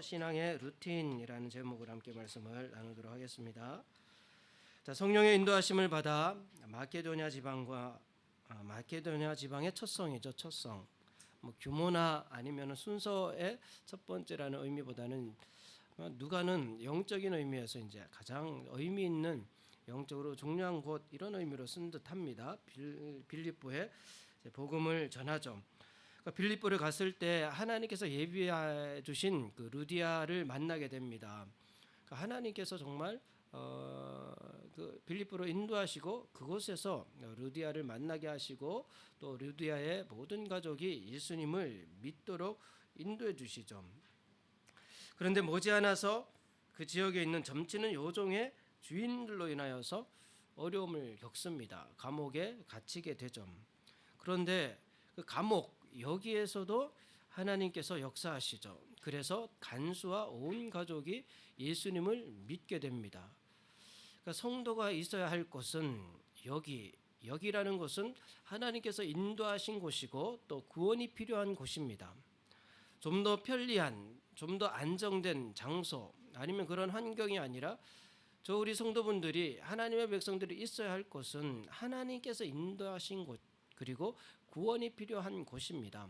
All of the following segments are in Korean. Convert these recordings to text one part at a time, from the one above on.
신앙의 루틴이라는 제목으로 함께 말씀을 나누도록 하겠습니다. 자, 성령의 인도하심을 받아 마케도냐 지방의 첫 성이죠. 첫 성. 뭐 규모나 아니면 순서의 첫 번째라는 의미보다는 누가는 영적인 의미에서 이제 가장 의미 있는 영적으로 중요한 곳 이런 의미로 쓴 듯합니다. 빌립보에 복음을 전하죠. 그러니까 빌립보를 갔을 때 하나님께서 예비해 주신 그 루디아를 만나게 됩니다. 그러니까 하나님께서 정말 그 빌립보로 인도하시고 그곳에서 루디아를 만나게 하시고 또 루디아의 모든 가족이 예수님을 믿도록 인도해 주시죠. 그런데 머지않아서 그 지역에 있는 점치는 요종의 주인들로 인하여서 어려움을 겪습니다. 감옥에 갇히게 되죠. 그런데 그 감옥 여기에서도 하나님께서 역사하시죠. 그래서 간수와 온 가족이 예수님을 믿게 됩니다. 그러니까 성도가 있어야 할 곳은 여기라는 곳은 하나님께서 인도하신 곳이고 또 구원이 필요한 곳입니다. 좀 더 편리한, 좀 더 안정된 장소 아니면 그런 환경이 아니라 우리 성도분들이 하나님의 백성들이 있어야 할 곳은 하나님께서 인도하신 곳 그리고 구원이 필요한 곳입니다.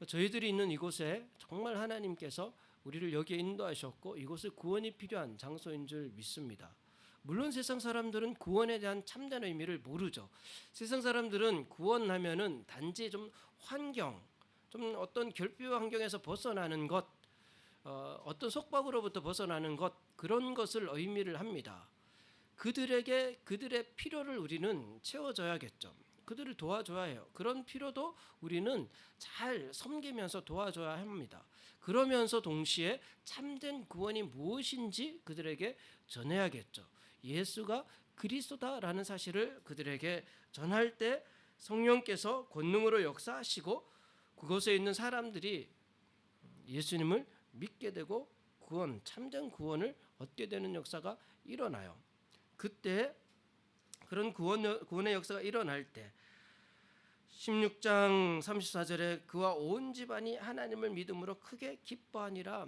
저희들이 있는 이곳에 정말 하나님께서 우리를 여기에 인도하셨고 이곳은 구원이 필요한 장소인 줄 믿습니다. 물론 세상 사람들은 구원에 대한 참된 의미를 모르죠. 세상 사람들은 구원하면은 단지 좀 환경, 좀 어떤 결핍 환경에서 벗어나는 것, 어떤 속박으로부터 벗어나는 것 그런 것을 의미를 합니다. 그들에게 그들의 필요를 우리는 채워줘야겠죠. 그들을 도와줘야 해요. 그런 필요도 우리는 잘 섬기면서 도와줘야 합니다. 그러면서 동시에 참된 구원이 무엇인지 그들에게 전해야겠죠. 예수가 그리스도다라는 사실을 그들에게 전할 때 성령께서 권능으로 역사하시고 그곳에 있는 사람들이 예수님을 믿게 되고 참된 구원을 얻게 되는 역사가 일어나요. 그때 그런 구원의 역사가 일어날 때 16장 34절에 그와 온 집안이 하나님을 믿음으로 크게 기뻐하니라.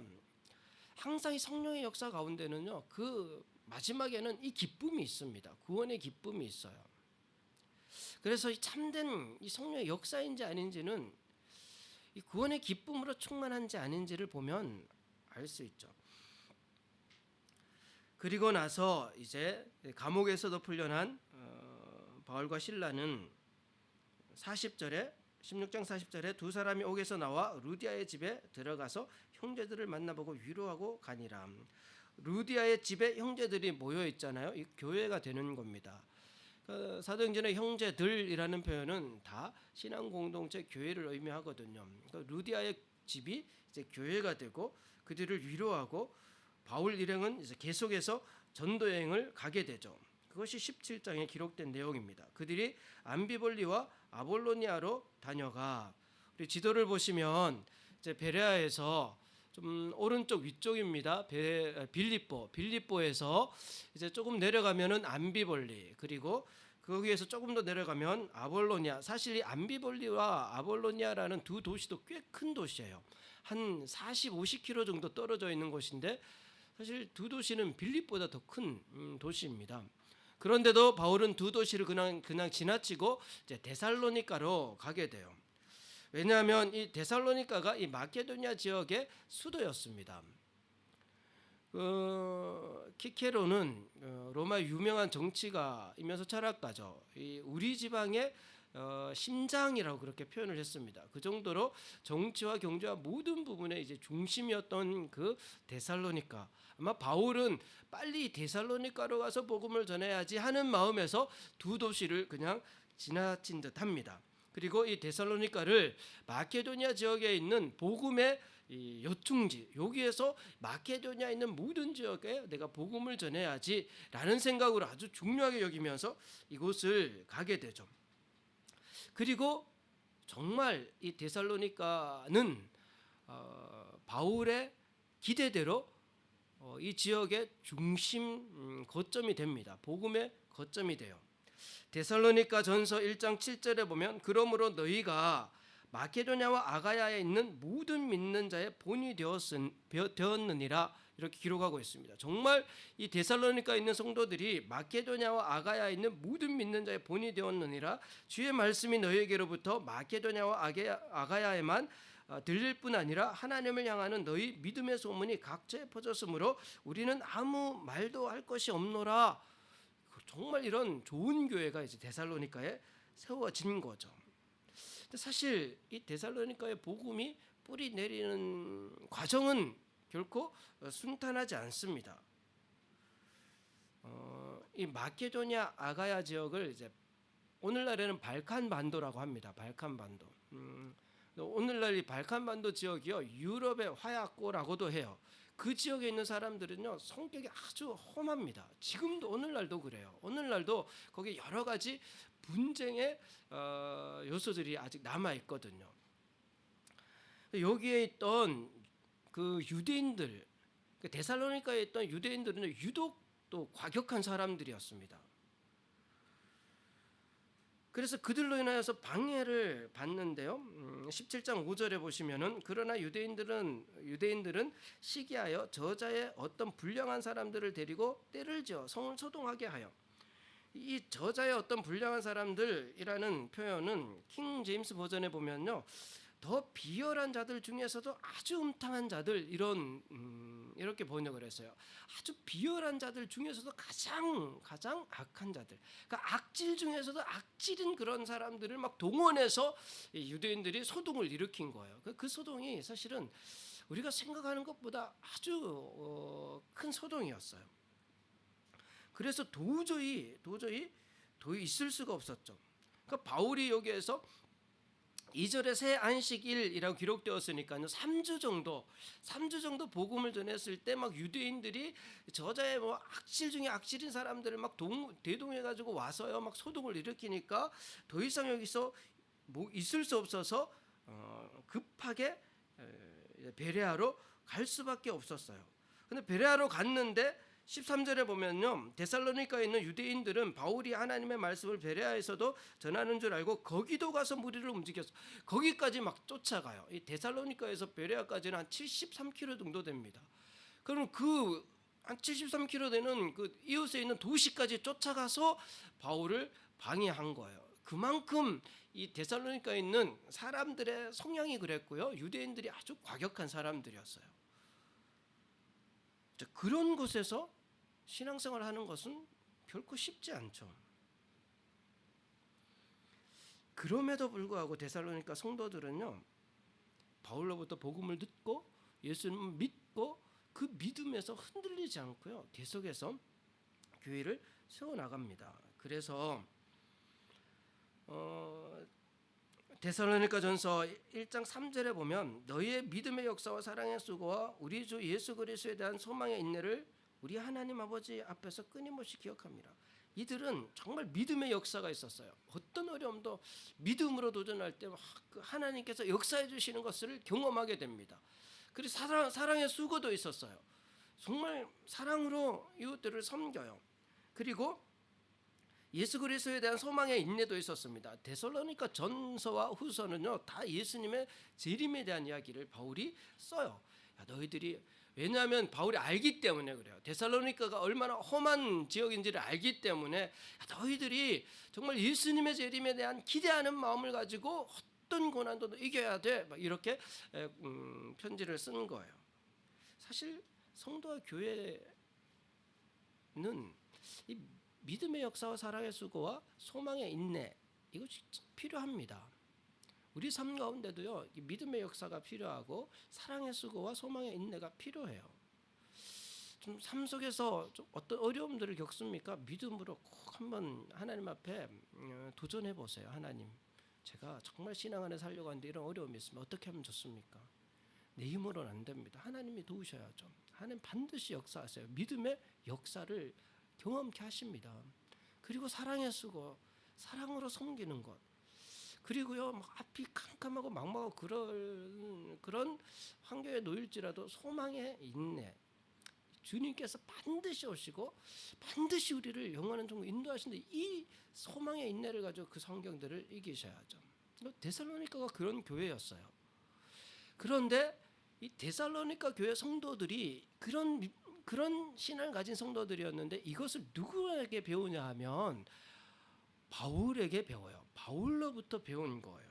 항상 이 성령의 역사 가운데는요, 그 마지막에는 이 기쁨이 있습니다. 구원의 기쁨이 있어요. 그래서 이 참된 이 성령의 역사인지 아닌지는 이 구원의 기쁨으로 충만한지 아닌지를 보면 알 수 있죠. 그리고 나서 이제 감옥에서도 풀려난 바울과 실라는 16장 40절에 두 사람이 옥에서 나와 루디아의 집에 들어가서 형제들을 만나보고 위로하고 가니라. 루디아의 집에 형제들이 모여 있잖아요. 이 교회가 되는 겁니다. 사도행전의 형제들이라는 표현은 다 신앙 공동체 교회를 의미하거든요. 그러니까 루디아의 집이 이제 교회가 되고 그들을 위로하고 바울 일행은 이제 계속해서 전도 여행을 가게 되죠. 그것이 17장에 기록된 내용입니다. 그들이 암비볼리와 아볼로니아로 다녀가. 우리 지도를 보시면 이제 베레아에서 좀 오른쪽 위쪽입니다. 빌립보에서 이제 조금 내려가면은 암비볼리 그리고 거기에서 조금 더 내려가면 아볼로니아. 사실 이 암비볼리와 아볼로니아라는 두 도시도 꽤 큰 도시예요. 한 40, 50km 정도 떨어져 있는 곳인데 사실 두 도시는 빌립보다 더 큰 도시입니다. 그런데도 바울은 두 도시를 그냥 지나치고 이제 데살로니가로 가게 돼요. 왜냐하면 이 데살로니가가 이 마케도니아 지역의 수도였습니다. 키케로는 로마 유명한 정치가이면서 철학가죠. 우리 지방의 심장이라고 그렇게 표현을 했습니다. 그 정도로 정치와 경제와 모든 부분에 이제 중심이었던 그 데살로니가. 아마 바울은 빨리 데살로니가로 가서 복음을 전해야지 하는 마음에서 두 도시를 그냥 지나친 듯합니다. 그리고 이 데살로니가를 마케도니아 지역에 있는 복음의 이 요충지, 여기에서 마케도니아에 있는 모든 지역에 내가 복음을 전해야지라는 생각으로 아주 중요하게 여기면서 이곳을 가게 되죠. 그리고 정말 이 데살로니가는 바울의 기대대로 이 지역의 중심 거점이 됩니다. 복음의 거점이 돼요. 데살로니가 전서 1장 7절에 보면 그러므로 너희가 마케도냐와 아가야에 있는 모든 믿는 자의 본이 되었느니라 이렇게 기록하고 있습니다. 정말 이 데살로니가에 있는 성도들이 마케도냐와 아가야에 있는 모든 믿는 자의 본이 되었느니라. 주의 말씀이 너희에게로부터 마케도냐와 아가야에만 들릴 뿐 아니라 하나님을 향하는 너희 믿음의 소문이 각처에 퍼졌으므로 우리는 아무 말도 할 것이 없노라. 정말 이런 좋은 교회가 이제 데살로니가에 세워진 거죠. 근데 사실 이 데살로니가의 복음이 뿌리 내리는 과정은 결코 순탄하지 않습니다. 이 마케도냐 아가야 지역을 이제 오늘날에는 발칸 반도라고 합니다. 발칸 반도. 오늘날 이 발칸 반도 지역이요 유럽의 화약고라고도 해요. 그 지역에 있는 사람들은요 성격이 아주 험합니다. 지금도 오늘날도 그래요. 오늘날도 거기 여러 가지 분쟁의 요소들이 아직 남아 있거든요. 여기에 있던 그 유대인들, 데살로니가에 있던 유대인들은 유독 또 과격한 사람들이었습니다. 그래서 그들로 인하여서 방해를 받는데요. 17장 5절에 보시면은 그러나 유대인들은 시기하여 저자의 어떤 불량한 사람들을 데리고 때를 지어 성을 소동하게 하여, 이 저자의 어떤 불량한 사람들이라는 표현은 킹 제임스 버전에 보면요 더 비열한 자들 중에서도 아주 음탕한 자들 이렇게 번역을 했어요. 아주 비열한 자들 중에서도 가장 악한 자들. 그러니까 악질 중에서도 악질인 그런 사람들을 막 동원해서 유대인들이 소동을 일으킨 거예요. 그 소동이 사실은 우리가 생각하는 것보다 아주 큰 소동이었어요. 그래서 도저히 있을 수가 없었죠. 그러니까 바울이 여기에서 2절에 새 안식일이라고 기록되었으니까요. 3주 정도 복음을 전했을 때 막 유대인들이 저자의 뭐 악질 중에 악질인 사람들을 막 대동해 가지고 와서요 막 소동을 일으키니까 더 이상 여기서 뭐 있을 수 없어서 급하게 베레아로 갈 수밖에 없었어요. 근데 베레아로 갔는데 13절에 보면요 데살로니가에 있는 유대인들은 바울이 하나님의 말씀을 베레아에서도 전하는 줄 알고 거기도 가서 무리를 움직였어. 거기까지 막 쫓아가요. 이 데살로니가에서 베레아까지는 한 73km 정도 됩니다. 그럼 그 한 73km 되는 그 이웃에 있는 도시까지 쫓아가서 바울을 방해한 거예요. 그만큼 이 데살로니가에 있는 사람들의 성향이 그랬고요. 유대인들이 아주 과격한 사람들이었어요. 그런 곳에서 신앙생활을 하는 것은 결코 쉽지 않죠. 그럼에도 불구하고 데살로니가 성도들은요 바울로부터 복음을 듣고 예수님을 믿고 그 믿음에서 흔들리지 않고요 계속해서 교회를 세워나갑니다. 그래서 데살로니가전서 1장 3절에 보면 너희의 믿음의 역사와 사랑의 수고와 우리 주 예수 그리스도에 대한 소망의 인내를 우리 하나님 아버지 앞에서 끊임없이 기억합니다. 이들은 정말 믿음의 역사가 있었어요. 어떤 어려움도 믿음으로 도전할 때 하나님께서 역사해 주시는 것을 경험하게 됩니다. 그리고 사랑의 수고도 있었어요. 정말 사랑으로 이웃들을 섬겨요. 그리고 예수 그리스도에 대한 소망의 인내도 있었습니다. 데살로니가 전서와 후서는요 다 예수님의 재림에 대한 이야기를 바울이 써요. 너희들이, 왜냐하면 바울이 알기 때문에 그래요. 데살로니가가 얼마나 험한 지역인지를 알기 때문에 너희들이 정말 예수님의 재림에 대한 기대하는 마음을 가지고 어떤 고난도 이겨야 돼, 이렇게 편지를 쓴 거예요. 사실 성도와 교회는 이 믿음의 역사와 사랑의 수고와 소망의 인내, 이것이 필요합니다. 우리 삶 가운데도요 믿음의 역사가 필요하고 사랑의 수고와 소망의 인내가 필요해요. 좀 삶 속에서 좀 어떤 어려움들을 겪습니까? 믿음으로 꼭 한번 하나님 앞에 도전해 보세요. 하나님, 제가 정말 신앙 안에 살려고 하는데 이런 어려움이 있으면 어떻게 하면 좋습니까? 내 힘으로는 안 됩니다. 하나님이 도우셔야죠. 하나님 반드시 역사하세요. 믿음의 역사를 경험케 하십니다. 그리고 사랑의 수고, 사랑으로 섬기는 것, 그리고요 막 앞이 캄캄하고 막막하고 그런 환경에 놓일지라도 소망의 인내, 주님께서 반드시 오시고 반드시 우리를 영원한 종으로 인도하시는데 이 소망의 인내를 가지고 그 성경들을 이기셔야죠. 데살로니가가 그런 교회였어요. 그런데 이 데살로니가 교회 성도들이 그런 신앙을 가진 성도들이었는데 이것을 누구에게 배우냐 하면 바울에게 배워요. 바울로부터 배운 거예요.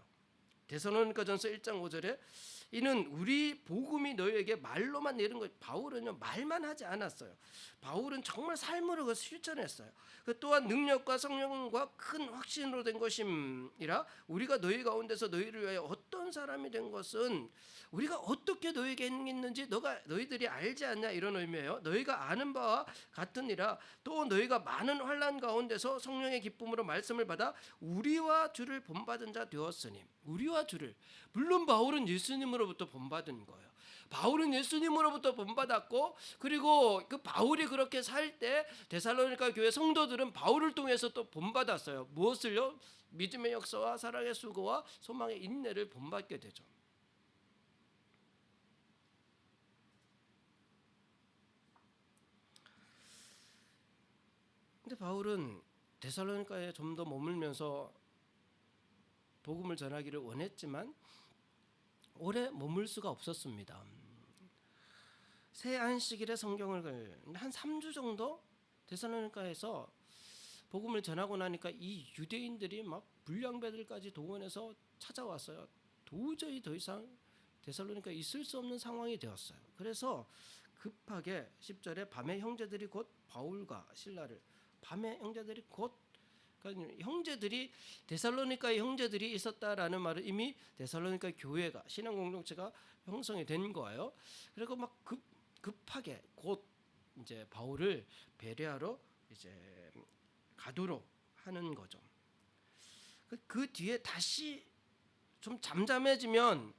데살로니가전서 1장 5절에 이는 우리 복음이 너희에게 말로만 내린 것. 바울은요 말만 하지 않았어요. 바울은 정말 삶으로 그것을 실천했어요. 그 또한 능력과 성령과 큰 확신으로 된 것임이라 우리가 너희 가운데서 너희를 위하여 어떤 사람이 된 것은 우리가 어떻게 너희에게 행했는지 너희들이 알지 않냐 이런 의미예요. 너희가 아는 바와 같으니라. 또 너희가 많은 환난 가운데서 성령의 기쁨으로 말씀을 받아 우리와 주를 본받은 자 되었으니. 우리와 주를, 물론 바울은 예수님으로부터 본받은 거예요. 바울은 예수님으로부터 본받았고, 그리고 그 바울이 그렇게 살 때 데살로니가 교회 성도들은 바울을 통해서 또 본받았어요. 무엇을요? 믿음의 역사와 사랑의 수고와 소망의 인내를 본받게 되죠. 근데 바울은 데살로니가에 좀 더 머물면서 복음을 전하기를 원했지만 오래 머물 수가 없었습니다. 새 안식일에 성경을 한 3주 정도 데살로니가에서 복음을 전하고 나니까 이 유대인들이 막 불량배들까지 동원해서 찾아왔어요. 도저히 더 이상 데살로니가에 있을 수 없는 상황이 되었어요. 그래서 급하게 10절에 밤에 형제들이 곧 바울과 실라를, 밤에 형제들이 곧, 그러니까 형제들이, 데살로니가의 형제들이 있었다라는 말은 이미 데살로니가 교회가, 신앙 공동체가 형성이 된 거예요. 그리고 막 급하게 곧 이제 바울을 배려하러 이제 가도록 하는 거죠. 그 뒤에 다시 좀 잠잠해지면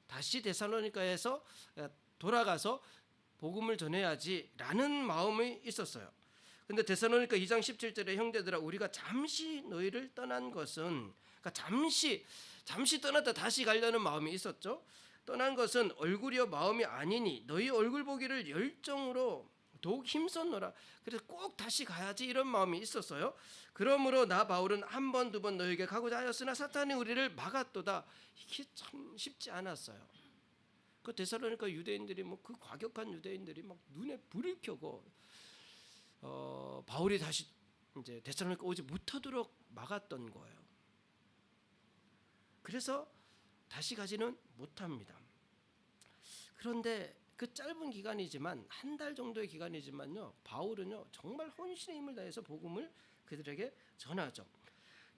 다시 데살로니가에서 돌아가서 복음을 전해야지라는 마음이 있었어요. 근데 데살로니가 2장 17절에 형제들아 우리가 잠시 너희를 떠난 것은, 그러니까 잠시 떠났다 다시 가려는 마음이 있었죠. 떠난 것은 얼굴이요 마음이 아니니 너희 얼굴 보기를 열정으로 더욱 힘썼노라. 그래서 꼭 다시 가야지 이런 마음이 있었어요. 그러므로 나 바울은 한 번 두 번 너희에게 가고자 하였으나 사탄이 우리를 막았도다. 이게 참 쉽지 않았어요. 그 데살로니가 유대인들이 그 과격한 유대인들이 막 눈에 불을 켜고 바울이 다시 이제 데살로니가 오지 못하도록 막았던 거예요. 그래서 다시 가지는 못합니다. 그런데 그 짧은 기간이지만 한 달 정도의 기간이지만요, 바울은요 정말 혼신의 힘을 다해서 복음을 그들에게 전하죠.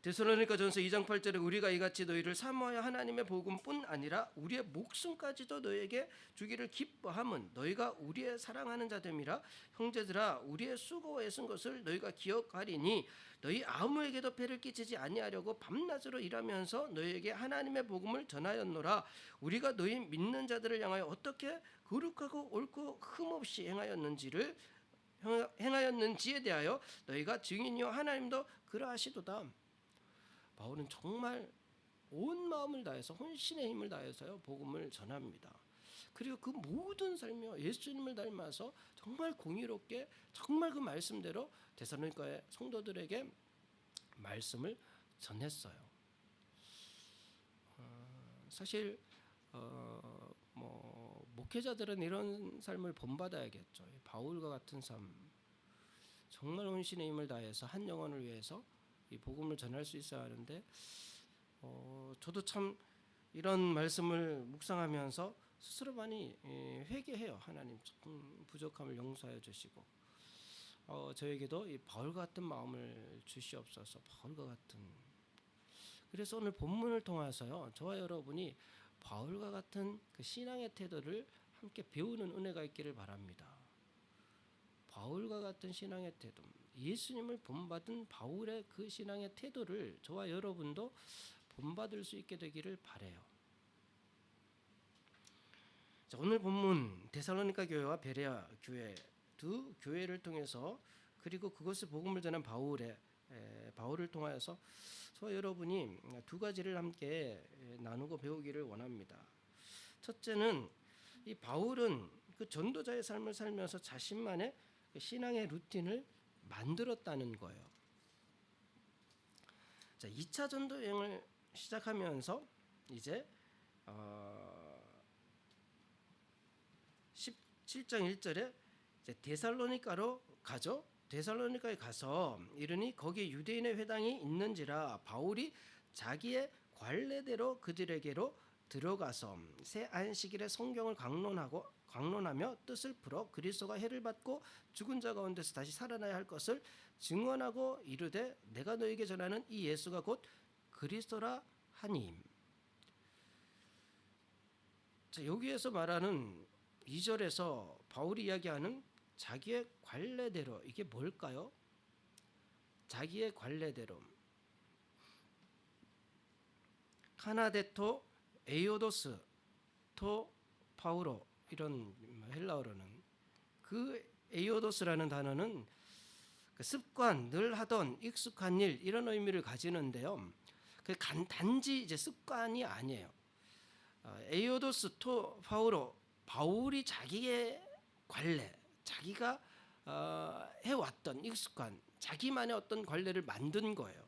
데살로니가전서 2장 8절에 우리가 이같이 너희를 사모하여 하나님의 복음뿐 아니라 우리의 목숨까지도 너희에게 주기를 기뻐함은 너희가 우리의 사랑하는 자됨이라. 형제들아 우리의 수고와 애쓴 것을 너희가 기억하리니 너희 아무에게도 폐를 끼치지 아니하려고 밤낮으로 일하면서 너희에게 하나님의 복음을 전하였노라. 우리가 너희 믿는 자들을 향하여 어떻게 거룩하고 옳고 흠없이 행하였는지에 대하여 너희가 증인이요 하나님도 그러하시도다. 바울은 정말 온 마음을 다해서 혼신의 힘을 다해서요 복음을 전합니다. 그리고 그 모든 삶이요 예수님을 닮아서 정말 공의롭게 정말 그 말씀대로 데살로니가의 성도들에게 말씀을 전했어요. 사실 목회자들은 이런 삶을 본받아야겠죠. 바울과 같은 삶, 정말 혼신의 힘을 다해서 한 영혼을 위해서 이 복음을 전할 수 있어야 하는데 저도 참 이런 말씀을 묵상하면서 스스로 많이 회개해요. 하나님 부족함을 용서하여 주시고 저에게도 이 바울 같은 마음을 주시옵소서. 바울과 같은. 그래서 오늘 본문을 통해서요 저와 여러분이 바울과 같은 그 신앙의 태도를 함께 배우는 은혜가 있기를 바랍니다. 바울과 같은 신앙의 태도, 예수님을 본받은 바울의 그 신앙의 태도를 저와 여러분도 본받을 수 있게 되기를 바라요. 자, 오늘 본문 데살로니가 교회와 베레아 교회 두 교회를 통해서 그리고 그것을 복음을 전한 바울을 통하여서 저와 여러분이 두 가지를 함께 나누고 배우기를 원합니다. 첫째는 이 바울은 그 전도자의 삶을 살면서 자신만의 신앙의 루틴을 만들었다는 거예요. 자, 2차 전도 여행을 시작하면서 이제 17장 1절에 이제 데살로니가로 가죠. 데살로니가에 가서 이르니 거기에 유대인의 회당이 있는지라 바울이 자기의 관례대로 그들에게로 들어가서 새 안식일에 성경을 강론하며 뜻을 풀어 그리스도가 해를 받고 죽은 자 가운데서 다시 살아나야 할 것을 증언하고 이르되 내가 너에게 전하는 이 예수가 곧 그리스도라 하니. 자, 여기에서 말하는 2절에서 바울이 이야기하는 자기의 관례대로, 이게 뭘까요? 자기의 관례대로. 카나데토 에이오도스 토 파우로, 이런 헬라어로는 그 에이오도스라는 단어는 그 습관, 늘 하던 익숙한 일, 이런 의미를 가지는데요. 그 단지 이제 습관이 아니에요. 에이오도스 토 파우로, 바울이 자기의 관례, 자기가 해왔던 익숙한 자기만의 어떤 관례를 만든 거예요.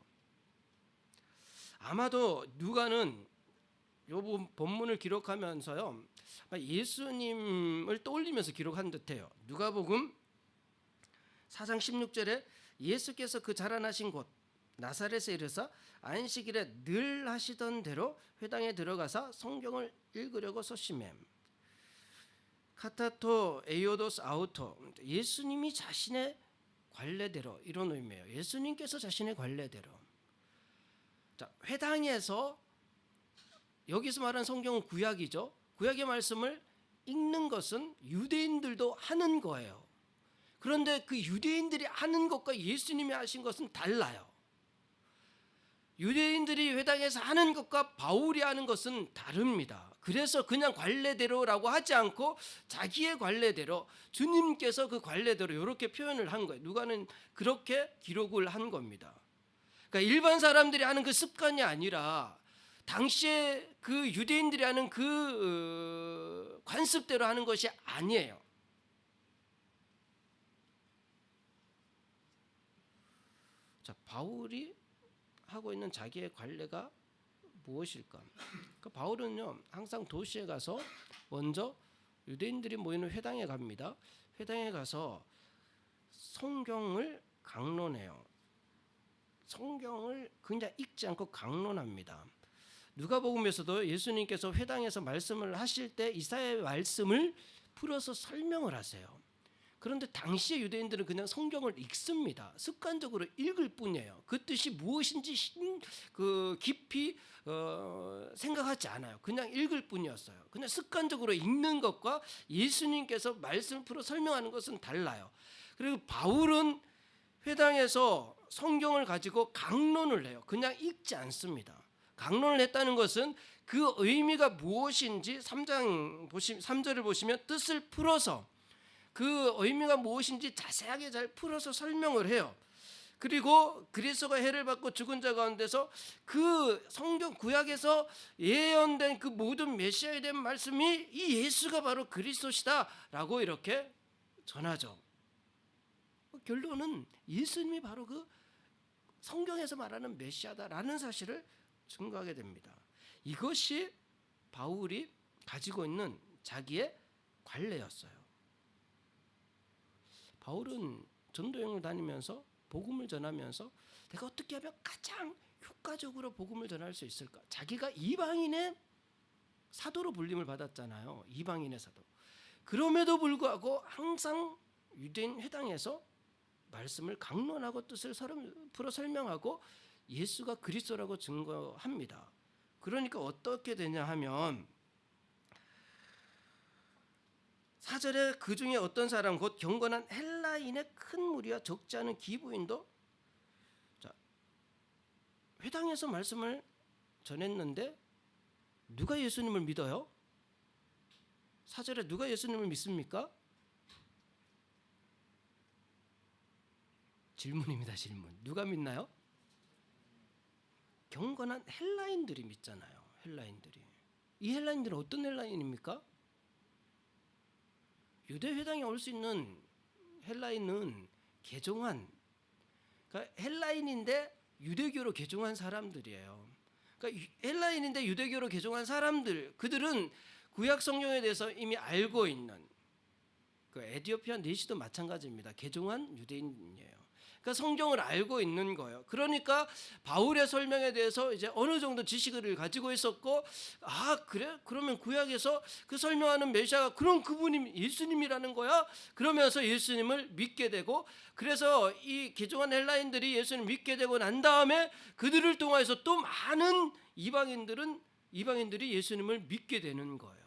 아마도 누가는 요 본문을 기록하면서요, 예수님을 떠올리면서 기록한 듯해요. 누가복음 4장 16절에 예수께서 그 자라나신 곳 나사렛에 이르사 안식일에 늘 하시던 대로 회당에 들어가사 성경을 읽으려고 소심해. 카타토 에이오도스 아우토, 예수님이 자신의 관례대로, 이런 의미예요. 예수님께서 자신의 관례대로. 자, 회당에서, 여기서 말하는 성경은 구약이죠. 구약의 말씀을 읽는 것은 유대인들도 하는 거예요. 그런데 그 유대인들이 하는 것과 예수님이 하신 것은 달라요. 유대인들이 회당에서 하는 것과 바울이 하는 것은 다릅니다. 그래서 그냥 관례대로라고 하지 않고 자기의 관례대로, 주님께서 그 관례대로 이렇게 표현을 한 거예요. 누가는 그렇게 기록을 한 겁니다. 그러니까 일반 사람들이 하는 그 습관이 아니라 당시에 그 유대인들이 하는 그 관습대로 하는 것이 아니에요. 자, 바울이 하고 있는 자기의 관례가 무엇일까? 그 바울은요, 항상 도시에 가서 먼저 유대인들이 모이는 회당에 갑니다. 회당에 가서 성경을 강론해요. 성경을 그냥 읽지 않고 강론합니다. 누가복음에서도 예수님께서 회당에서 말씀을 하실 때 이사야의 말씀을 풀어서 설명을 하세요. 그런데 당시의 유대인들은 그냥 성경을 읽습니다. 습관적으로 읽을 뿐이에요. 그 뜻이 무엇인지 깊이 생각하지 않아요. 그냥 읽을 뿐이었어요. 그냥 습관적으로 읽는 것과 예수님께서 말씀을 풀어 설명하는 것은 달라요. 그리고 바울은 회당에서 성경을 가지고 강론을 해요. 그냥 읽지 않습니다. 강론을 했다는 것은 그 의미가 무엇인지 3절을 보시면 뜻을 풀어서 그 의미가 무엇인지 자세하게 잘 풀어서 설명을 해요. 그리고 그리스도가 해를 받고 죽은 자 가운데서 그 성경 구약에서 예언된 그 모든 메시아에 대한 말씀이 이 예수가 바로 그리스도시다라고 이렇게 전하죠. 결론은 예수님이 바로 그 성경에서 말하는 메시아다라는 사실을 증거하게 됩니다. 이것이 바울이 가지고 있는 자기의 관례였어요. 바울은 전도여행을 다니면서 복음을 전하면서 내가 어떻게 하면 가장 효과적으로 복음을 전할 수 있을까? 자기가 이방인의 사도로 불림을 받았잖아요. 이방인의 사도. 그럼에도 불구하고 항상 유대인 회당에서 말씀을 강론하고 뜻을 풀어 설명하고 예수가 그리스도라고 증거합니다. 그러니까 어떻게 되냐 하면 4절에 그 중에 어떤 사람 곧 경건한 헬라인의 큰 무리와 적지 않은 기부인도, 자, 회당에서 말씀을 전했는데 누가 예수님을 믿어요? 4절에 누가 예수님을 믿습니까? 질문입니다. 질문. 누가 믿나요? 경건한 헬라인들이 믿잖아요. 헬라인들이. 이 헬라인들은 어떤 헬라인입니까? 유대 회당에 올 수 있는 헬라인은 개종한, 그러니까 헬라인인데 유대교로 개종한 사람들이에요. 그러니까 헬라인인데 유대교로 개종한 사람들, 그들은 구약 성경에 대해서 이미 알고 있는, 그 에티오피아 내시도 마찬가지입니다. 개종한 유대인이에요. 그러니까 성경을 알고 있는 거예요. 그러니까 바울의 설명에 대해서 이제 어느 정도 지식을 가지고 있었고, 아 그래? 그러면 구약에서 그 설명하는 메시아가 그럼 그분이 예수님이라는 거야? 그러면서 예수님을 믿게 되고, 그래서 이 개종한 헬라인들이 예수님을 믿게 되고 난 다음에 그들을 통해서 또 많은 이방인들이 예수님을 믿게 되는 거예요.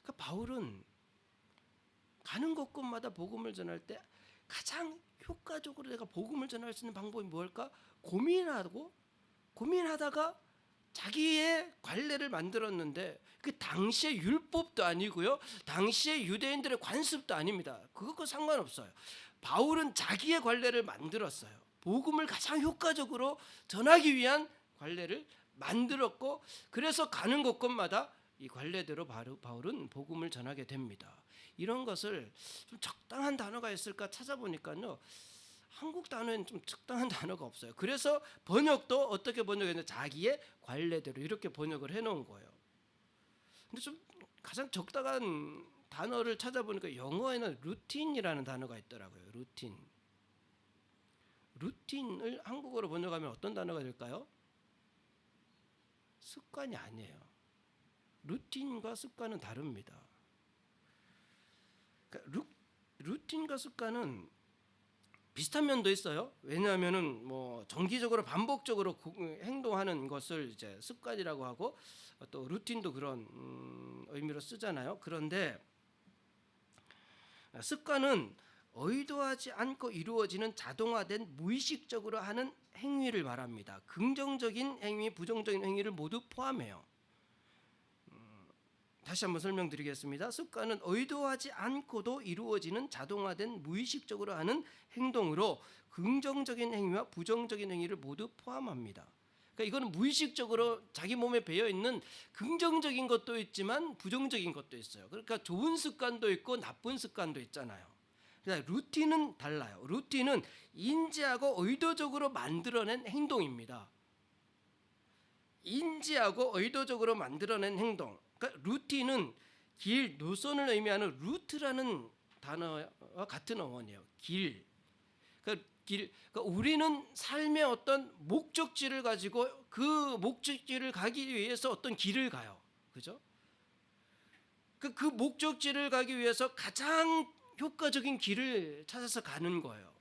그러니까 바울은 가는 곳곳마다 복음을 전할 때 가장 효과적으로 내가 복음을 전할 수 있는 방법이 뭘까? 고민하다가 자기의 관례를 만들었는데, 그 당시의 율법도 아니고요, 당시의 유대인들의 관습도 아닙니다. 그것과 상관없어요. 바울은 자기의 관례를 만들었어요. 복음을 가장 효과적으로 전하기 위한 관례를 만들었고, 그래서 가는 곳곳마다 이 관례대로 바울은 복음을 전하게 됩니다. 이런 것을 좀 적당한 단어가 있을까 찾아보니까요, 한국 단어에는 좀 적당한 단어가 없어요. 그래서 번역도 어떻게 번역했는데 자기의 관례대로 이렇게 번역을 해놓은 거예요. 근데 좀 가장 적당한 단어를 찾아보니까 영어에는 루틴이라는 단어가 있더라고요. 루틴을 한국어로 번역하면 어떤 단어가 될까요? 습관이 아니에요. 루틴과 습관은 다릅니다. 그러니까 루틴과 습관은 비슷한 면도 있어요. 왜냐하면은 뭐 정기적으로 반복적으로 행동하는 것을 이제 습관이라고 하고, 또 루틴도 그런 의미로 쓰잖아요. 그런데 습관은 의도하지 않고 이루어지는 자동화된 무의식적으로 하는 행위를 말합니다. 긍정적인 행위, 부정적인 행위를 모두 포함해요. 다시 한번 설명드리겠습니다. 습관은 의도하지 않고도 이루어지는 자동화된 무의식적으로 하는 행동으로 긍정적인 행위와 부정적인 행위를 모두 포함합니다. 그러니까 이거는 무의식적으로 자기 몸에 배어 있는 긍정적인 것도 있지만 부정적인 것도 있어요. 그러니까 좋은 습관도 있고 나쁜 습관도 있잖아요. 그러니까 루틴은 달라요. 루틴은 인지하고 의도적으로 만들어낸 행동입니다. 인지하고 의도적으로 만들어낸 행동. 그러니까 루틴은 길, 노선을 의미하는 루트라는 단어와 같은 어원이에요. 길. 그러니까 우리는 삶의 어떤 목적지를 가지고 그 목적지를 가기 위해서 어떤 길을 가요. 그죠? 그 목적지를 가기 위해서 가장 효과적인 길을 찾아서 가는 거예요.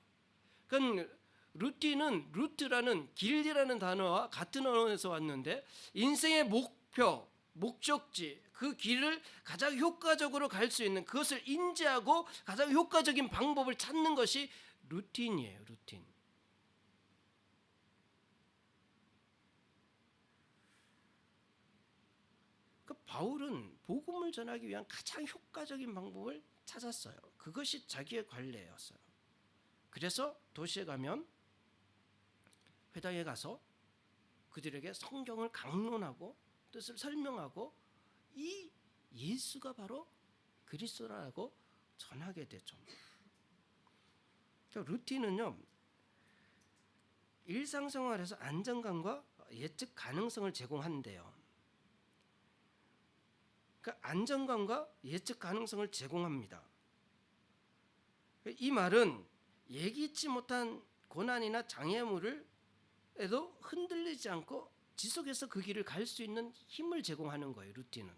그러니까 루틴은 루트라는 길이라는 단어와 같은 언어에서 왔는데, 인생의 목표, 목적지, 그 길을 가장 효과적으로 갈 수 있는, 그것을 인지하고 가장 효과적인 방법을 찾는 것이 루틴이에요. 루틴. 바울은 복음을 전하기 위한 가장 효과적인 방법을 찾았어요. 그것이 자기의 관례였어요. 그래서 도시에 가면, 회당에 가서 그들에게 성경을 강론하고 뜻을 설명하고 이 예수가 바로 그리스도라고 전하게 되죠. 그러니까 루틴은요, 일상생활에서 안정감과 예측 가능성을 제공한대요. 그러니까 안정감과 예측 가능성을 제공합니다. 이 말은 예기치 못한 고난이나 장애물을 에도 흔들리지 않고 지속해서 그 길을 갈 수 있는 힘을 제공하는 거예요. 루틴은.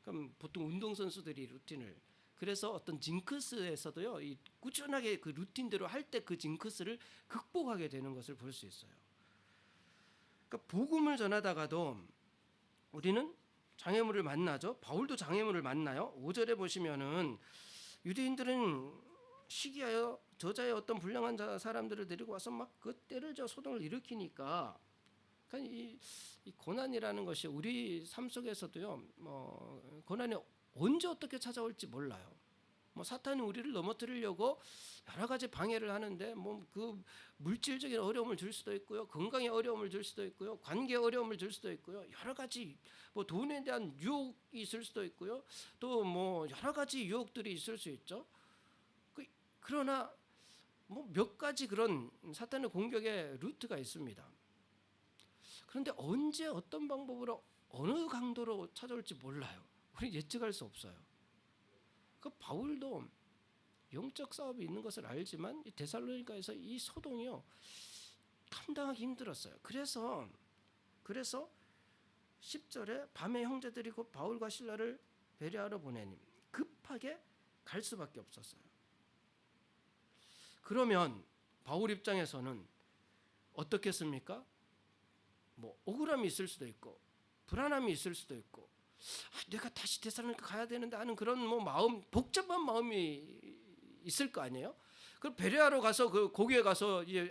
그럼 보통 운동선수들이 루틴을, 그래서 어떤 징크스에서도요, 이 꾸준하게 그 루틴대로 할 때 그 징크스를 극복하게 되는 것을 볼 수 있어요. 그러니까 복음을 전하다가도 우리는 장애물을 만나죠. 바울도 장애물을 만나요. 5절에 보시면은 유대인들은 시기하여 저자의 어떤 불량한 사람들을 데리고 와서 막 그 때를 소동을 일으키니까, 그러니까 이 고난이라는 것이 우리 삶 속에서도요, 뭐 고난이 언제 어떻게 찾아올지 몰라요. 뭐 사탄이 우리를 넘어뜨리려고 여러 가지 방해를 하는데, 뭐 그 물질적인 어려움을 줄 수도 있고요, 건강에 어려움을 줄 수도 있고요, 관계에 어려움을 줄 수도 있고요, 여러 가지 뭐 돈에 대한 유혹이 있을 수도 있고요, 또 뭐 여러 가지 유혹들이 있을 수 있죠. 그러나 뭐 몇 가지 그런 사탄의 공격의 루트가 있습니다. 그런데 언제 어떤 방법으로 어느 강도로 찾아올지 몰라요. 우리 예측할 수 없어요. 그 바울도 영적 싸움이 있는 것을 알지만 이 데살로니가에서 이 소동이요 감당하기 힘들었어요. 그래서 10절에 밤에 형제들이 곧 바울과 실라를 베레아로 보내니 급하게 갈 수밖에 없었어요. 그러면 바울 입장에서는 어떻겠습니까? 뭐 억울함이 있을 수도 있고 불안함이 있을 수도 있고 내가 다시 데살로니가 가야 되는데 하는 그런 뭐 마음, 복잡한 마음이 있을 거 아니에요? 그 베레아로 가서 그 거기에 가서 이제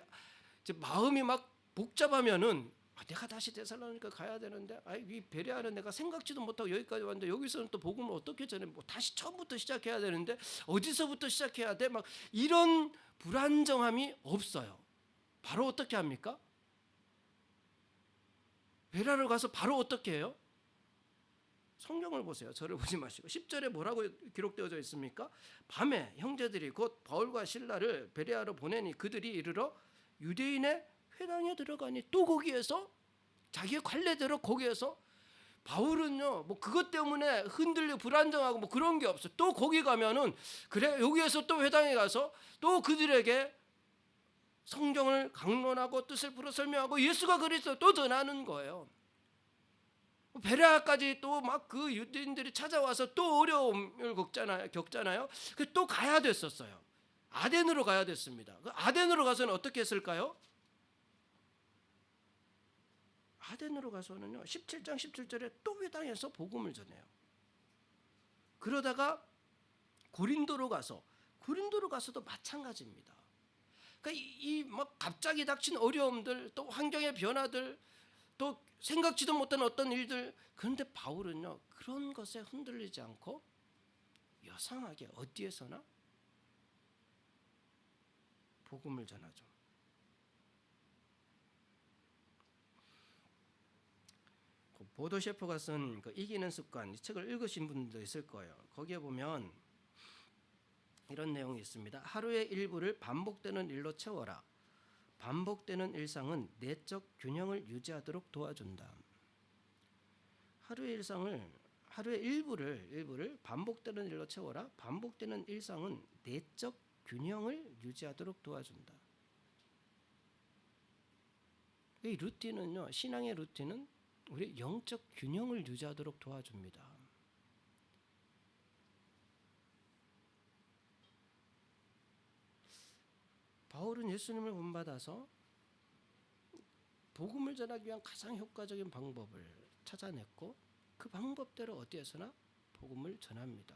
마음이 막 복잡하면은 내가 다시 데살로니가 가야 되는데 이 베레아는 내가 생각지도 못하고 여기까지 왔는데 여기서는 또 복음을 어떻게 전해? 뭐 다시 처음부터 시작해야 되는데 어디서부터 시작해야 돼? 막 이런 불안정함이 없어요. 바로 어떻게 합니까? 베레아로 가서 바로 어떻게 해요? 성경을 보세요. 저를 보지 마시고 10절에 뭐라고 기록되어져 있습니까? 밤에 형제들이 곧 바울과 실라를 베레아로 보내니 그들이 이르러 유대인의 회당에 들어가니 또 거기에서 자기의 관례대로 거기에서 바울은요 뭐 그것 때문에 흔들리고 불안정하고 뭐 그런 게 없어. 또 거기 가면은 그래 여기에서 또 회당에 가서 또 그들에게 성경을 강론하고 뜻을 풀어 설명하고 예수가 그리스도 또 전하는 거예요. 베레아까지 또 막 그 유대인들이 찾아와서 또 어려움을 겪잖아요. 그 또 가야 됐었어요. 아덴으로 가야 됐습니다. 그 아덴으로 가서는 어떻게 했을까요? 아덴으로 가서는요 17장 17절에 또 회당에서 복음을 전해요. 그러다가 고린도로 가서도 마찬가지입니다. 그러니까 이 막 갑자기 닥친 어려움들, 또 환경의 변화들, 또 생각지도 못한 어떤 일들, 그런데 바울은요 그런 것에 흔들리지 않고 여상하게 어디에서나 복음을 전하죠. 보도 셰퍼가 쓴 그 이기는 습관, 이 책을 읽으신 분들도 있을 거예요. 거기에 보면 이런 내용이 있습니다. 하루의 일부를 반복되는 일로 채워라. 반복되는 일상은 내적 균형을 유지하도록 도와준다. 하루의 일부를 반복되는 일로 채워라. 반복되는 일상은 내적 균형을 유지하도록 도와준다. 이 루틴은요, 신앙의 루틴은 우리 영적 균형을 유지하도록 도와줍니다. 바울은 예수님을 본받아서 복음을 전하기 위한 가장 효과적인 방법을 찾아냈고 그 방법대로 어디에서나 복음을 전합니다.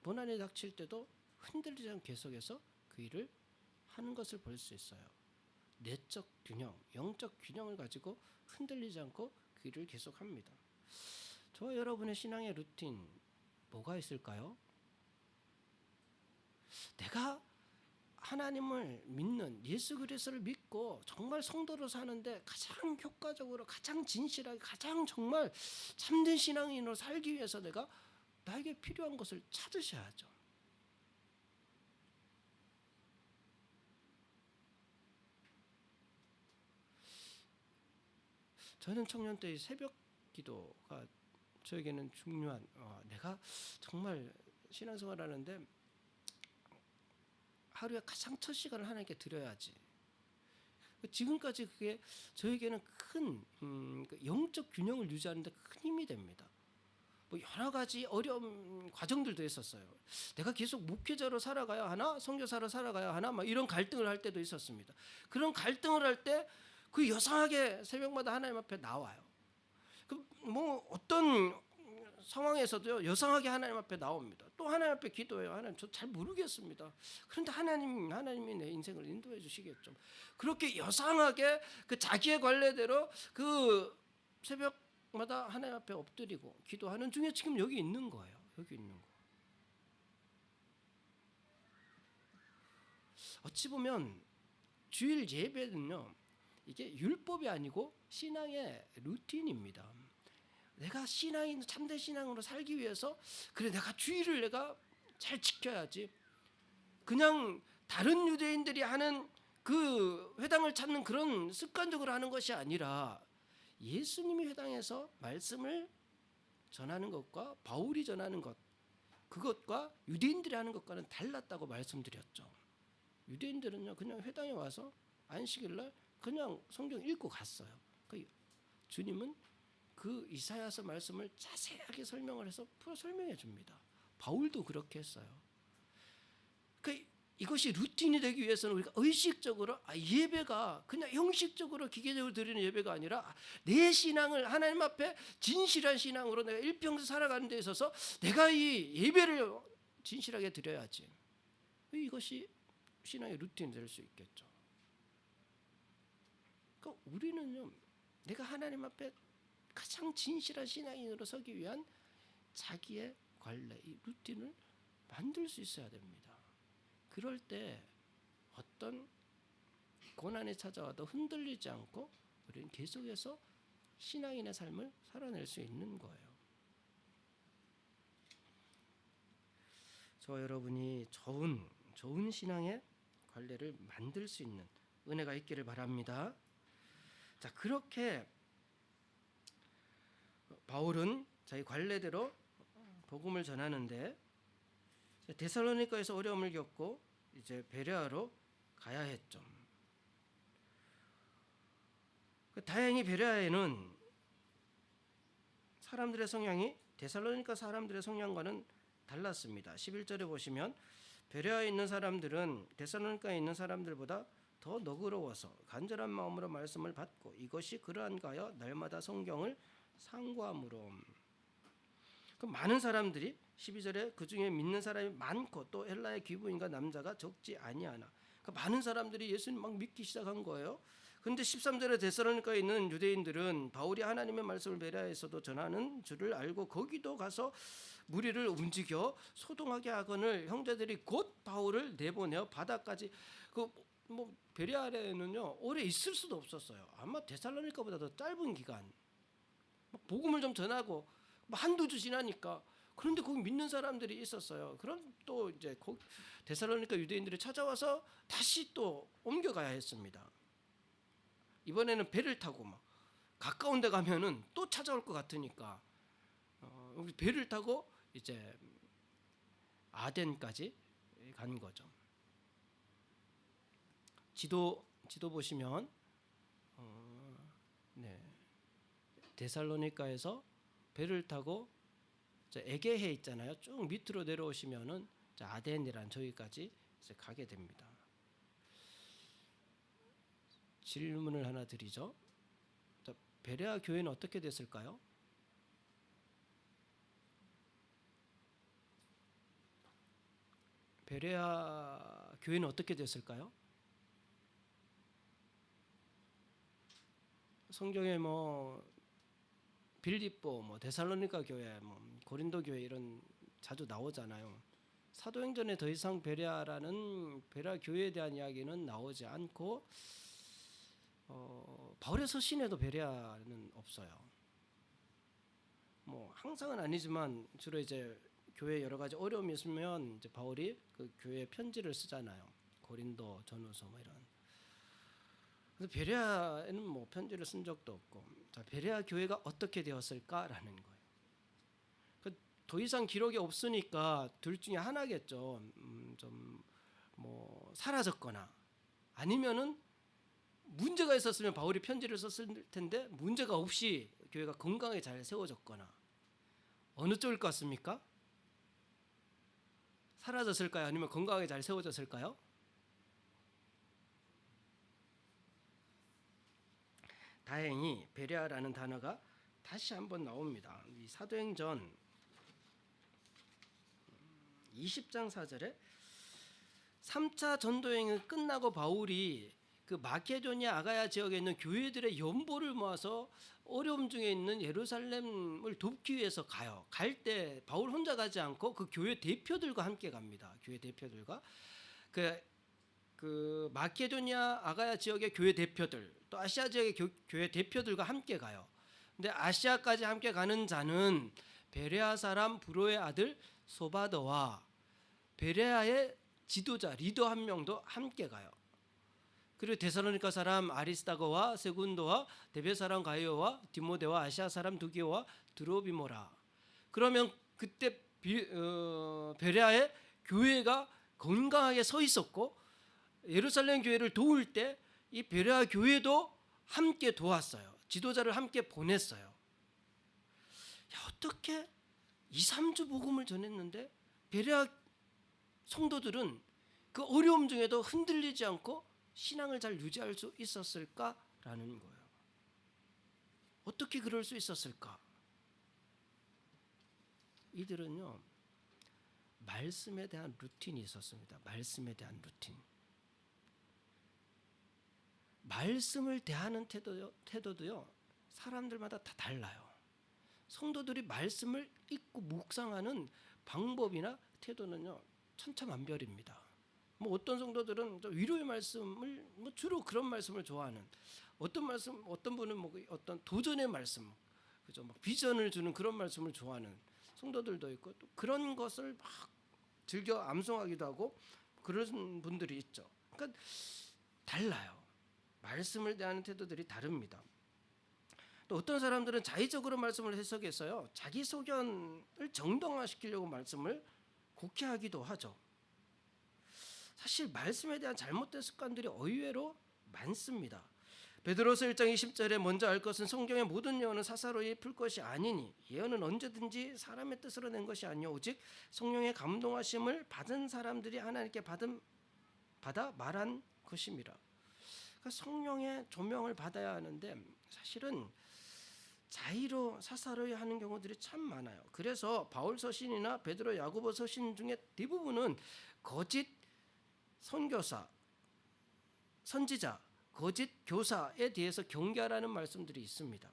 고난이 닥칠 때도 흔들리지 않고 계속해서 그 일을 하는 것을 볼 수 있어요. 내적 균형, 영적 균형을 가지고 흔들리지 않고 그 일을 계속합니다. 저와 여러분의 신앙의 루틴 뭐가 있을까요? 내가 하나님을 믿는 예수 그리스도를 믿고 정말 성도로 사는데 가장 효과적으로 가장 진실하게 가장 정말 참된 신앙인으로 살기 위해서 나에게 필요한 것을 찾으셔야죠. 저는 청년 때의 새벽 기도가 저에게는 중요한 내가 정말 신앙생활하는데 하루에 가장 첫 시간을 하나님께 드려야지. 지금까지 그게 저에게는 큰 영적 균형을 유지하는 데 큰 힘이 됩니다. 뭐 여러 가지 어려운 과정들도 있었어요. 내가 계속 목회자로 살아가야 하나, 선교사로 살아가야 하나, 막 이런 갈등을 할 때도 있었습니다. 그런 갈등을 할 때 그 여상하게 새벽마다 하나님 앞에 나와요. 뭐 어떤 상황에서도요 여상하게 하나님 앞에 나옵니다. 또 하나님 앞에 기도해요. 하나님 저 잘 모르겠습니다. 그런데 하나님이 내 인생을 인도해 주시겠죠. 그렇게 여상하게 그 자기의 관례대로 그 새벽마다 하나님 앞에 엎드리고 기도하는 중에 지금 여기 있는 거예요. 여기 있는 거. 어찌 보면 주일 예배는요 이게 율법이 아니고 신앙의 루틴입니다. 내가 참된 신앙으로 살기 위해서 그래 내가 주일을 내가 잘 지켜야지. 그냥 다른 유대인들이 하는 그 회당을 찾는 그런 습관적으로 하는 것이 아니라 예수님이 회당에서 말씀을 전하는 것과 바울이 전하는 것, 그것과 유대인들이 하는 것과는 달랐다고 말씀드렸죠. 유대인들은요 그냥 회당에 와서 안식일날 그냥 성경 읽고 갔어요. 그러니까 주님은 그 이사야서 말씀을 자세하게 설명을 해서 설명해 줍니다. 바울도 그렇게 했어요. 그러니까 이것이 루틴이 되기 위해서는 우리가 의식적으로 예배가 그냥 형식적으로 기계적으로 드리는 예배가 아니라 내 신앙을 하나님 앞에 진실한 신앙으로 내가 일평생 살아가는 데 있어서 내가 이 예배를 진실하게 드려야지. 이것이 신앙의 루틴이 될 수 있겠죠. 그러니까 우리는요 내가 하나님 앞에 가장 진실한 신앙인으로 서기 위한 자기의 관례, 이 루틴을 만들 수 있어야 됩니다. 그럴 때 어떤 고난이 찾아와도 흔들리지 않고 우리는 계속해서 신앙인의 삶을 살아낼 수 있는 거예요. 저와 여러분이 좋은 신앙의 관례를 만들 수 있는 은혜가 있기를 바랍니다. 자, 그렇게 바울은 자기 관례대로 복음을 전하는데 데살로니가에서 어려움을 겪고 이제 베레아로 가야 했죠. 다행히 베레아에는 사람들의 성향이 데살로니가 사람들의 성향과는 달랐습니다. 11절에 보시면 베레아에 있는 사람들은 데살로니가에 있는 사람들보다 더 너그러워서 간절한 마음으로 말씀을 받고 이것이 그러한가 하여 날마다 성경을 상고함으로. 그 많은 사람들이 12절에 그 중에 믿는 사람이 많고 또 헬라의 귀부인과 남자가 적지 아니하나. 그러니까 많은 사람들이 예수님 막 믿기 시작한 거예요. 그런데 13절에 데살로니가에 있는 유대인들은 바울이 하나님의 말씀을 베레아에서도 전하는 줄을 알고 거기도 가서 무리를 움직여 소동하게 하거늘 형제들이 곧 바울을 내보내어 바다까지 베레아에는요 오래 있을 수도 없었어요. 아마 데살로니가보다 더 짧은 기간 복음을 좀 전하고 한두 주 지나니까. 그런데 거기 믿는 사람들이 있었어요. 그럼 또 이제 데살로니가 유대인들이 찾아와서 다시 또 옮겨가야 했습니다. 이번에는 배를 타고 막 가까운 데 가면은 또 찾아올 것 같으니까 배를 타고 이제 아덴까지 간 거죠. 지도 보시면 데살로니가에서 배를 타고 에게해 있잖아요. 쭉 밑으로 내려오시면은 아덴이란 저기까지 이제 가게 됩니다. 질문을 하나 드리죠. 베레아 교회는 어떻게 됐을까요? 베레아 교회는 어떻게 됐을까요? 성경에 빌립보, 데살로니가 교회, 고린도 교회 이런 자주 나오잖아요. 사도행전에 더 이상 베레아 교회에 대한 이야기는 나오지 않고 바울의 서신에도 베레아는 없어요. 항상은 아니지만 주로 이제 교회 여러 가지 어려움이 있으면 이제 바울이 그 교회 편지를 쓰잖아요. 고린도, 전후서 이런. 그래서 베레아에는 편지를 쓴 적도 없고, 자, 베레아 교회가 어떻게 되었을까라는 거예요. 더 이상 기록이 없으니까 둘 중에 하나겠죠. 사라졌거나 아니면은 문제가 있었으면 바울이 편지를 썼을 텐데 문제가 없이 교회가 건강하게 잘 세워졌거나. 어느 쪽일 것 같습니까? 사라졌을까요? 아니면 건강하게 잘 세워졌을까요? 다행히 베레아라는 단어가 다시 한번 나옵니다. 이 사도행전 20장 4절에 3차 전도여행이 끝나고 바울이 그 마케도니아 아가야 지역에 있는 교회들의 연보를 모아서 어려움 중에 있는 예루살렘을 돕기 위해서 가요. 갈 때 바울 혼자 가지 않고 그 교회 대표들과 함께 갑니다. 교회 대표들과 그 마케도니아 아가야 지역의 교회 대표들, 또 아시아 지역의 교회 대표들과 함께 가요. 근데 아시아까지 함께 가는 자는 베레아 사람 브로의 아들 소바더와 베레아의 지도자 리더 한 명도 함께 가요. 그리고 데살로니가 사람 아리스다고와 세군도와 데베 사람 가이오와 디모데와 아시아 사람 두기오와 드로비모라. 그러면 그때 베레아의 교회가 건강하게 서 있었고 예루살렘 교회를 도울 때 이 베레아 교회도 함께 도왔어요. 지도자를 함께 보냈어요. 야, 어떻게 2, 3주 복음을 전했는데 베레아 성도들은 그 어려움 중에도 흔들리지 않고 신앙을 잘 유지할 수 있었을까라는 거예요. 어떻게 그럴 수 있었을까? 이들은요, 말씀에 대한 루틴이 있었습니다. 말씀에 대한 루틴. 말씀을 대하는 태도도요, 사람들마다 다 달라요. 성도들이 말씀을 읽고 묵상하는 방법이나 태도는요, 천차만별입니다. 뭐 어떤 성도들은 위로의 말씀을 주로 그런 말씀을 좋아하는, 어떤 분은 뭐 어떤 도전의 말씀, 그죠? 막 비전을 주는 그런 말씀을 좋아하는 성도들도 있고, 또 그런 것을 막 즐겨 암송하기도 하고 그런 분들이 있죠. 그러니까 달라요. 말씀을 대하는 태도들이 다릅니다. 또 어떤 사람들은 자의적으로 말씀을 해석해서요, 자기 소견을 정당화시키려고 말씀을 곡해하기도 하죠. 사실 말씀에 대한 잘못된 습관들이 의외로 많습니다. 베드로서 1장 20절에 먼저 알 것은 성경의 모든 예언은 사사로이 풀 것이 아니니 예언은 언제든지 사람의 뜻으로 낸 것이 아니요 오직 성령의 감동하심을 받은 사람들이 하나님께 받아 말한 것입니다. 그러니까 성령의 조명을 받아야 하는데 사실은 자의로 사사로이 하는 경우들이 참 많아요. 그래서 바울 서신이나 베드로 야고보 서신 중에 대부분은 거짓 선교사, 선지자, 거짓 교사에 대해서 경계하라는 말씀들이 있습니다.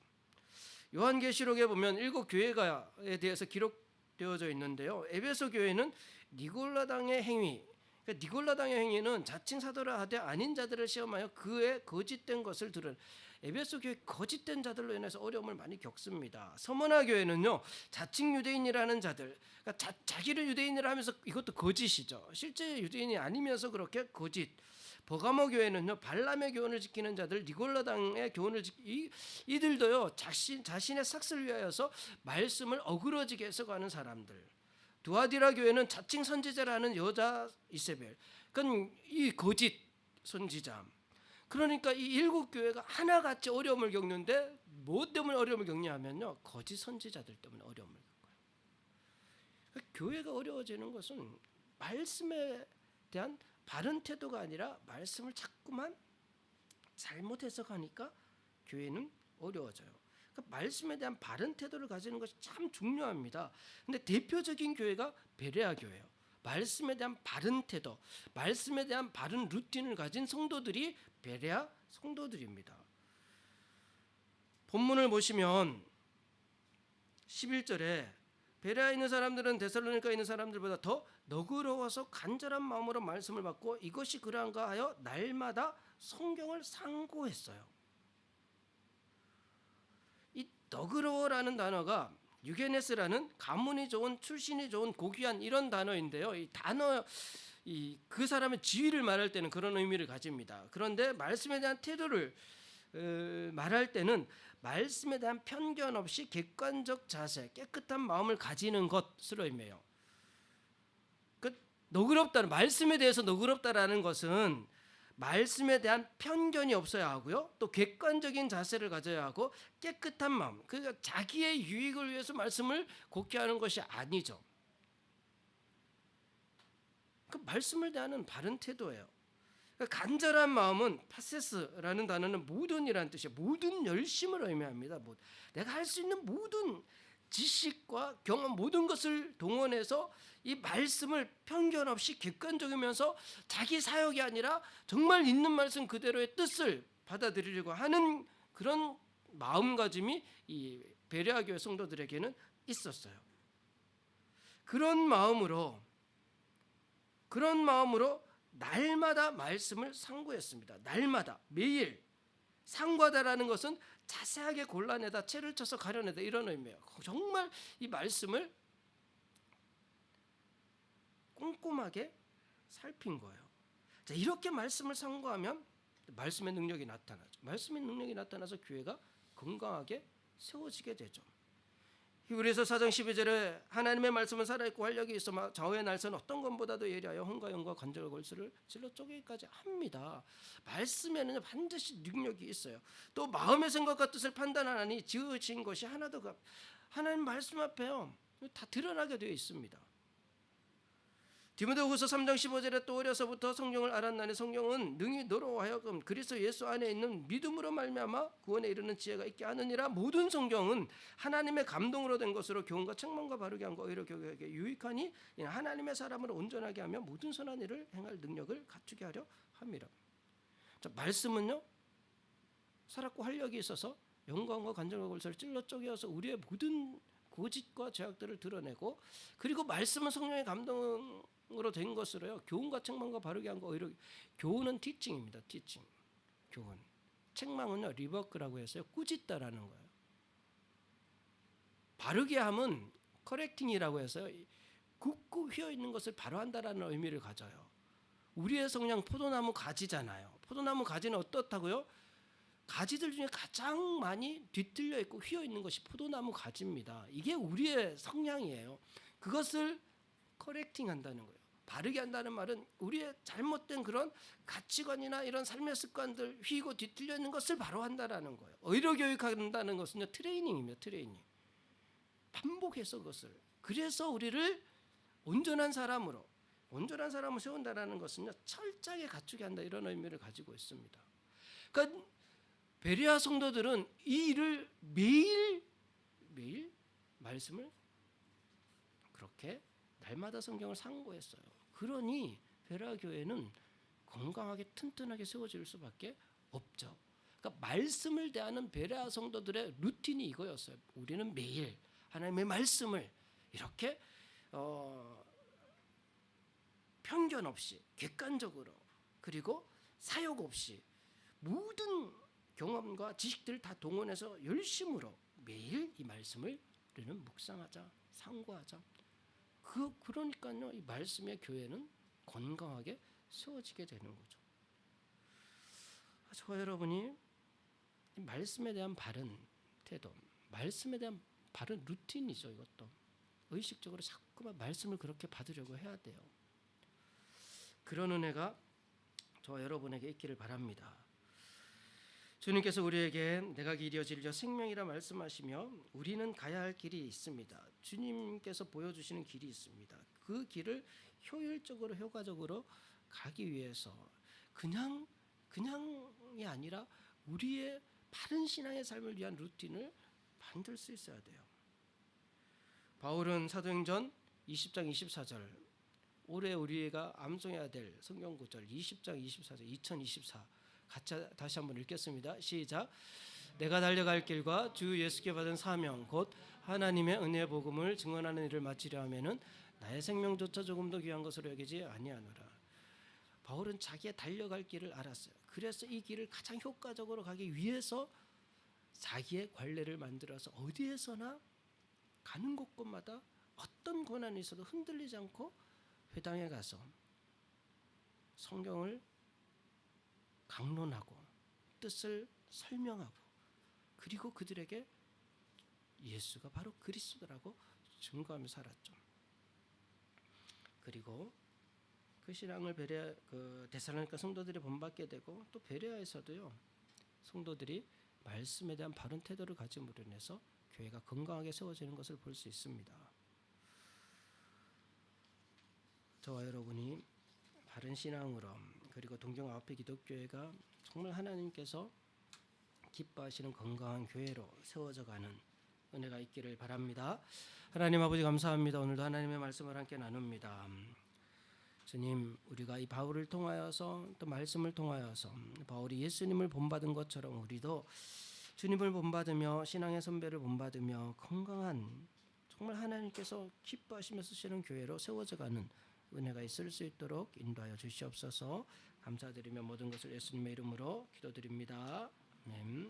요한계시록에 보면 7 교회가에 대해서 기록되어져 있는데요. 에베소 교회는 니골라당의 행위, 그러니까 니골라당의 행위는 자칭 사도라 하되 아닌 자들을 시험하여 그의 거짓된 것을 들은, 에베소 교회 거짓된 자들로 인해서 어려움을 많이 겪습니다. 서머나 교회는요, 자칭 유대인이라는 자들, 그러니까 자기를 유대인이라 하면서 이것도 거짓이죠. 실제 유대인이 아니면서 그렇게 거짓. 버가모 교회는요, 발람의 교훈을 지키는 자들, 니골라당의 교훈을 이들도요, 자신의 삭슬 위하여서 말씀을 어그러지게 해석하는 사람들. 두아디라 교회는 자칭 선지자라는 여자 이세벨, 그건 이 거짓 선지자. 그러니까 이 7 교회가 하나같이 어려움을 겪는데 뭐 때문에 어려움을 겪냐면요, 거짓 선지자들 때문에 어려움을 겪어요. 그러니까 교회가 어려워지는 것은 말씀에 대한 바른 태도가 아니라 말씀을 자꾸만 잘못 해석하니까 교회는 어려워져요. 그러니까 말씀에 대한 바른 태도를 가지는 것이 참 중요합니다. 근데 대표적인 교회가 베레아 교회예요. 말씀에 대한 바른 태도, 말씀에 대한 바른 루틴을 가진 성도들이 베레아 성도들입니다. 본문을 보시면 11절에 베레아에 있는 사람들은 데살로니가에 있는 사람들보다 더 너그러워서 간절한 마음으로 말씀을 받고 이것이 그러한가 하여 날마다 성경을 상고했어요. 이 너그러워라는 단어가 유게네스라는 가문이 좋은, 출신이 좋은, 고귀한 이런 단어인데요. 이 단어, 그 사람의 지위를 말할 때는 그런 의미를 가집니다. 그런데 말씀에 대한 태도를 말할 때는 말씀에 대한 편견 없이 객관적 자세, 깨끗한 마음을 가지는 것으로 의미해요. 그 너그럽다는, 말씀에 대해서 너그럽다라는 것은 말씀에 대한 편견이 없어야 하고요, 또 객관적인 자세를 가져야 하고 깨끗한 마음, 그러니까 자기의 유익을 위해서 말씀을 곡해하는 것이 아니죠. 그 말씀을 대하는 바른 태도예요. 그러니까 간절한 마음은 파세스라는 단어는 모든이라는 뜻이에요. 모든 열심을 의미합니다. 내가 할 수 있는 모든 지식과 경험, 모든 것을 동원해서 이 말씀을 편견 없이 객관적이면서 자기 사역이 아니라 정말 있는 말씀 그대로의 뜻을 받아들이려고 하는 그런 마음가짐이 이 베레아 교회 성도들에게는 있었어요. 그런 마음으로 날마다 말씀을 상고했습니다. 날마다, 매일. 상고하다라는 것은 자세하게 골라내다, 채를 쳐서 가려내다 이런 의미예요. 정말 이 말씀을 꼼꼼하게 살핀 거예요. 자, 이렇게 말씀을 상고하면 말씀의 능력이 나타나죠. 말씀의 능력이 나타나서 교회가 건강하게 세워지게 되죠. 히브리서 4장 12절에 하나님의 말씀은 살아있고 활력이 있어 좌우의 날선 어떤 것보다도 예리하여 혼과 영과 관절과 골수를 찔러 쪼개기까지 합니다. 말씀에는 반드시 능력이 있어요. 또 마음의 생각과 뜻을 판단하니 지으신 것이 하나도 하나님 말씀 앞에요 다 드러나게 되어 있습니다. 디모데후서 3장 15절에 또 어려서부터 성경을 알았나니 성경은 능히 너로 하여금 그리스도 예수 안에 있는 믿음으로 말미암아 구원에 이르는 지혜가 있게 하느니라. 모든 성경은 하나님의 감동으로 된 것으로 교훈과 책망과 바르게 함과 의로 교육에게 유익하니 하나님의 사람을 온전하게 하며 모든 선한 일을 행할 능력을 갖추게 하려 함이라. 자, 말씀은요 살았고 활력이 있어서 영광과 관절과 골수를 찔러 쪼개어서 우리의 모든 고집과 죄악들을 드러내고, 그리고 말씀은 성령의 감동으로 된 것으로요 교훈과 책망과 바르게 함과 의로, 교훈은 티칭입니다. 티칭, 교훈. 책망은요 리버크라고 해서요 꾸짖다라는 거예요. 바르게 함은 커렉팅이라고 해서요 굳고 휘어 있는 것을 바로 한다라는 의미를 가져요. 우리의 성냥 포도나무 가지잖아요. 포도나무 가지는 어떻다고요? 가지들 중에 가장 많이 뒤틀려 있고 휘어 있는 것이 포도나무 가지입니다. 이게 우리의 성향이에요. 그것을 커렉팅 한다는 거예요. 바르게 한다는 말은 우리의 잘못된 그런 가치관이나 이런 삶의 습관들 휘고 뒤틀려 있는 것을 바로 한다라는 거예요. 의로 교육한다는 것은요 트레이닝입니다. 트레이닝. 반복해서 그것을. 그래서 우리를 온전한 사람으로 세운다라는 것은요 철저하게 갖추게 한다, 이런 의미를 가지고 있습니다. 그러니까 베레아 성도들은 이 일을 매일 말씀을 그렇게 날마다 성경을 상고했어요. 그러니 베레아 교회는 건강하게 튼튼하게 세워질 수밖에 없죠. 그러니까 말씀을 대하는 베레아 성도들의 루틴이 이거였어요. 우리는 매일 하나님의 말씀을 이렇게 편견 없이 객관적으로, 그리고 사욕 없이 모든 경험과 지식들을 다 동원해서 열심으로 매일 이 말씀을 우리는 묵상하자, 상고하자. 그러니까요 이 말씀의 교회는 건강하게 세워지게 되는 거죠. 저와 여러분이 이 말씀에 대한 바른 태도, 말씀에 대한 바른 루틴이죠. 이것도 의식적으로 자꾸만 말씀을 그렇게 받으려고 해야 돼요. 그런 은혜가 저와 여러분에게 있기를 바랍니다. 주님께서 우리에게 내가 길이요 진리요 생명이라 말씀하시며 우리는 가야 할 길이 있습니다. 주님께서 보여주시는 길이 있습니다. 그 길을 효율적으로 효과적으로 가기 위해서 그냥이 아니라 우리의 바른 신앙의 삶을 위한 루틴을 만들 수 있어야 돼요. 바울은 사도행전 20장 24절, 올해 우리가 암송해야 될 성경 구절 20장 24절 2024 같이 다시 한번 읽겠습니다. 시작. 내가 달려갈 길과 주 예수께 받은 사명 곧 하나님의 은혜의 복음을 증언하는 일을 마치려 하면은 나의 생명조차 조금 더 귀한 것으로 여기지 아니하노라. 바울은 자기의 달려갈 길을 알았어요. 그래서 이 길을 가장 효과적으로 가기 위해서 자기의 관례를 만들어서 어디에서나 가는 곳곳마다 어떤 고난이 있어도 흔들리지 않고 회당에 가서 성경을 강론하고 뜻을 설명하고, 그리고 그들에게 예수가 바로 그리스도라고 증거하며 살았죠. 그리고 그 신앙을 데살로니가 성도들이 본받게 되고, 또 베레아에서도요 성도들이 말씀에 대한 바른 태도를 가짐으로 인해서 교회가 건강하게 세워지는 것을 볼 수 있습니다. 저와 여러분이 바른 신앙으로, 그리고 동경화 앞에 기독교회가 정말 하나님께서 기뻐하시는 건강한 교회로 세워져가는 은혜가 있기를 바랍니다. 하나님 아버지 감사합니다. 오늘도 하나님의 말씀을 함께 나눕니다. 주님, 우리가 이 바울을 통하여서 또 말씀을 통하여서 바울이 예수님을 본받은 것처럼 우리도 주님을 본받으며 신앙의 선배를 본받으며 건강한, 정말 하나님께서 기뻐하시며 쓰시는 교회로 세워져가는 은혜가 있을 수 있도록 인도하여 주시옵소서. 감사드리며 모든 것을 예수님의 이름으로 기도드립니다. 아멘.